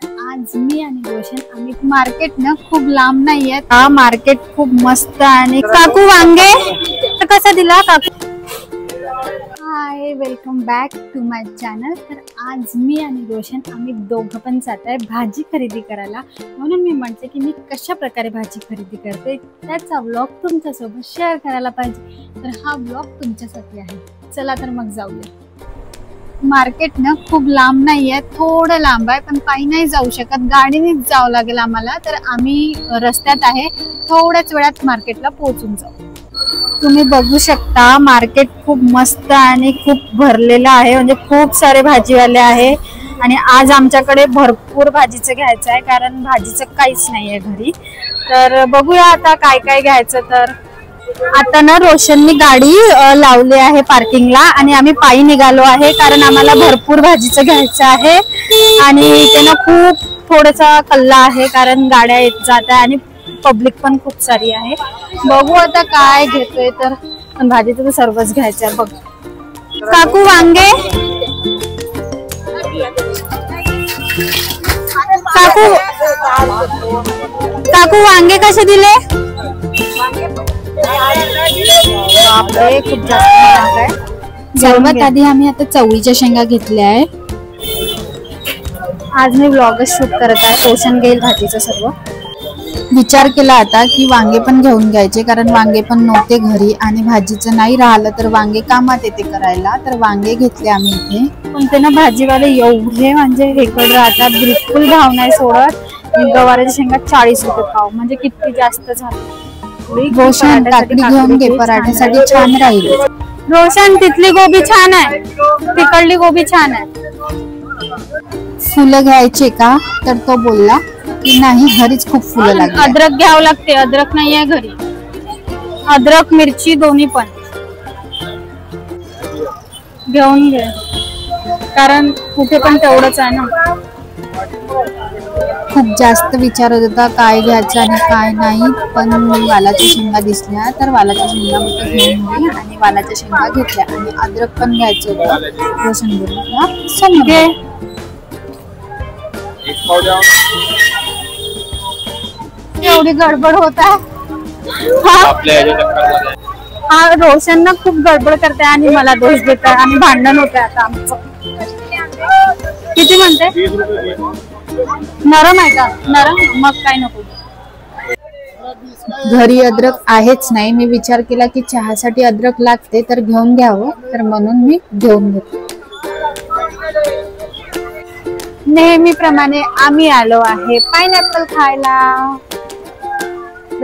आज मी आणि रोशन आम्ही मार्केट ना खूप लांब नाहीये, हा मार्केट खूप मस्त आणि काकू वांगे कसा दिला काकू? Hi, welcome back to my channel. तर आज मी आणि रोशन आम्ही दोघं पण जात आहे भाजी खरेदी करायला, म्हणून मी म्हणते की मी कशा प्रकारे भाजी खरेदी करते त्याचा व्लॉग तुमच्यासोबत शेअर करायला पाहिजे। तर हा व्लॉग तुमच्यासाठी आहे, चला तर मग जाऊया। मार्केट ना खूप लांब नाहीये, थोडं लांब आहे, पण पायी नाही जाऊ शकत, गाडीनेच जावं लागेल आम्हाला। तर आम्ही रस्त्यात आहे, थोड्याच वेळात मार्केटला पोहोचून जाऊ। तुम्ही बघू शकता मार्केट खूप मस्त आणि खूप भरलेलं आहे, म्हणजे खूप सारे भाजीवाले आहे आणि आज आमच्याकडे भरपूर भाजीचं घ्यायचं आहे, कारण भाजीचं काहीच नाहीये घरी। तर बघूया आता काय काय घ्यायचं। तर आता ना रोशननी गाडी लावली आहे पार्किंगला आणि आम्ही पायी निघालो आहे, कारण आम्हाला भरपूर भाजीचं घ्यायचं आहे आणि त्यांना खूप थोडासा कल्ला आहे, कारण गाड्या येत जात आहे आणि पब्लिक पण खूप सारी आहे। बघू आता काय घेतोय, तर पण भाजीचं तर सर्वच घ्यायचं आहे। बघ काकू वांगे, काकू वांगे कसे दिले? खूप जास्त महाग आहे। सर्वात आधी आम्ही आता चवळीच्या शेंगा घेतल्या आहे। आज मी व्लॉगच शूट करत आहे, रोशन घेईल भाजीचं सर्व। विचार केला आता की वांगे पण घेऊन घ्यायचे, कारण वांगे पण नव्हते घरी आणि भाजीचं नाही राहिलं तर वांगे कामात येते करायला। तर वांगे घेतले आम्ही इथे, पण ते ना भाजीवाले एवढे म्हणजे हेकड राहतात, बिलकुल भाव नाही सोडत। गवाराच्या शेंगा 40 रुपये पाव, म्हणजे किती जास्त झालं। रोशन काकडी घेऊन घे, पराठ्यासाठी छान राहील। रोशन तिथली गोबी छान आहे, तिकडली गोबी छान आहे। फुलं घ्यायचे का? तर तो बोलला की नाही, घरीच खूप फुलं लागली। अद्रक घ्यावं लागते, अद्रक नाही आहे घरी, अद्रक मिरची दोन्ही पण घेऊन घे, कारण कुठे पण तेवढंच आहे ना। खूप जास्त विचार होत होता काय घ्यायचं आणि काय नाही, पण वालाच्या शेंगा दिसल्या तर वालाच्या शेंगा म्हटलं घेऊन घे आणि वालाच्या शेंगा घेतल्या। आणि अद्रक पण घ्यायचं होतं, रोशन बोलला समजे एवढी गडबड होता। हा रोशन ना खूप गडबड करते आणि मला दोष देत आणि भांडण होत आता आमचं। किती म्हणते? नरम आहे का? नरम मग काय नको। घरी अद्रक आहेच नाही, मी विचार केला की चहासाठी अद्रक लागते तर घेऊन घ्यावं, तर म्हणून मी घेऊन घेतलं। नेहमीप्रमाणे आम्ही आलो आहे पाइनएप्पल खायला।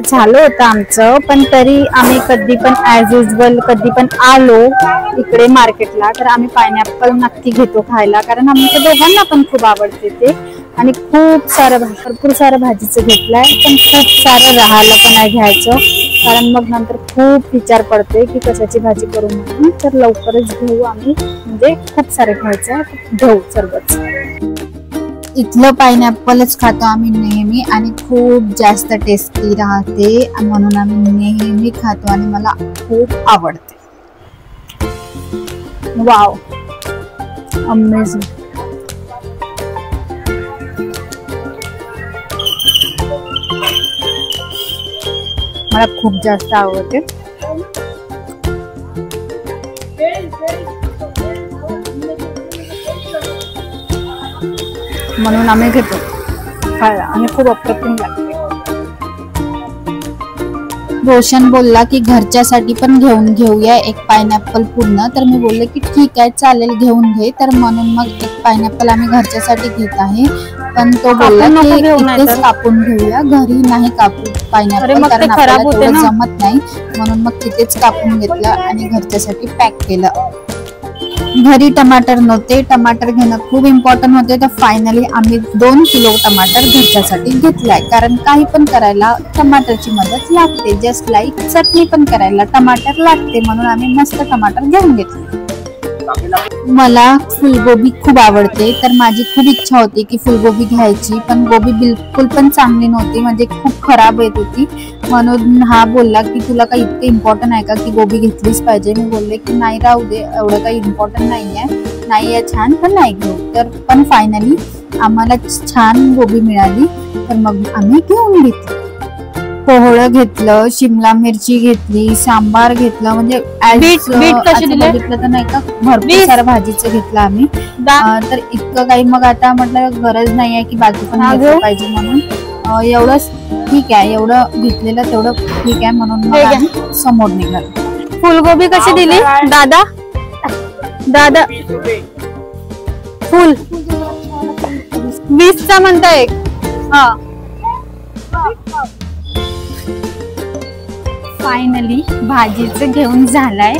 झालं होतं आमचं, पण तरी आम्ही कधी पण ऍज युजल कधी पण आलो इकडे मार्केटला तर आम्ही पाइनएप्पल नक्की घेतो खायला, कारण आमच्या दोघांना पण खूप आवडते ते। आणि खूप सारं भरपूर सारं भाजीचं घेतलंय, पण खूप सारं राहिलं पण आहे घ्यायचं, कारण मग नंतर खूप विचार पडते की कशाची भाजी करू म्हणून। तर लवकरच घेऊ आम्ही, म्हणजे खूप सारे घ्यायचं, घेऊ सर्वच। इथलं पाइनएप्पलच खातो आम्ही नेहमी आणि खूप जास्त टेस्टी राहते, म्हणून आम्ही नेहमी खातो आणि मला खूप आवडते। Wow, amazing. मला खूप जास्त आवडते। म्हणून आम्ही घेतो खायला आणि खूप अप्रतिम लागते। रोशन बोलला की घरच्यासाठी पण घेऊन घेऊया एक पाइनएप्पल पूर्ण, तर मी बोलले की ठीक आहे चालेल घेऊन घे। तर म्हणून मग एक पाइनएप्पल आम्ही घरच्यासाठी घेत आहे, पण तो बोलला की इथेच कापून घेऊया, घरी नाही कापू पाइनएप्पल, कारण आपल्याला तेवढं जमत नाही, म्हणून मग तिथेच कापून घेतलं आणि घरच्यासाठी पॅक केलं। घरी टमाटर नव्हते, टमाटर घेणं खूप इम्पॉर्टंट होते, तर फायनली आम्ही 2 किलो टमाटर घरच्यासाठी घेतलाय, कारण काही पण करायला टमाटरची मदत लागते, जस्ट लाईक चटणी पण करायला टमाटर लागते, म्हणून आम्ही मस्त टमाटर घेऊन घेतले। मला फुलगोबी खूप आवडते, तर माझी खूप इच्छा होती की फुलगोबी घ्यायची, पण गोबी बिलकुल पण चांगली नव्हती, म्हणजे खूप खराब येत होती। म्हणून हा बोलला की तुला काही इतकं इम्पॉर्टंट आहे का की गोबी घेतलीच पाहिजे? मी बोलले की नाही राहू दे, एवढं काही इम्पॉर्टंट नाहीये, छान, पण नाही घेऊ। तर पण फायनली आम्हाला छान गोबी मिळाली तर मग आम्ही घेऊन घेतली. पोहळं घेतलं, शिमला मिरची घेतली, सांबार घेतलं, म्हणजे बघितलं तर नाही का भरपूर सारं भाजीचं घेतलं आम्ही. तर इतकं काही मग आता म्हटलं गरज नाही आहे की बाजू पण घेतलं पाहिजे म्हणून एवढंच ठीक आहे, एवढं घेतलेलं तेवढं ठीक आहे म्हणून मग आम्ही समोर निघालो. फुलगोबी कशी दिली दादा? दादा फुल 20चा म्हणताय. हा फायनली भाजीचं घेऊन झालंय.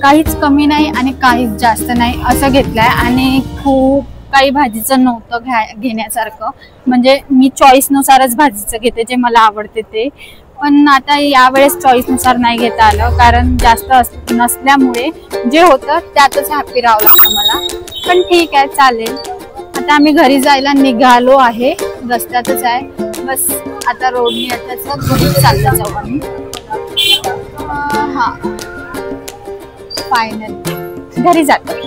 काहीच कमी नाही आणि काहीच जास्त नाही असं घेतलंय. आणि खूप काही भाजीचं नव्हतं घेण्यासारखं, म्हणजे मी चॉईस नुसारच भाजीचं घेते जे मला आवडते ते. पण आता यावेळेस चॉईस नुसार नाही घेता आलं कारण जास्त नसल्यामुळे जे होतं त्यातच हॅपी राहावं लागतं मला. पण ठीक आहे, चालेल. आता आम्ही घरी जायला निघालो आहे, रस्त्यातच आहे. बस आता रोडनी आता चाललं जाऊ आम्ही. हा फायनल घरी जातो.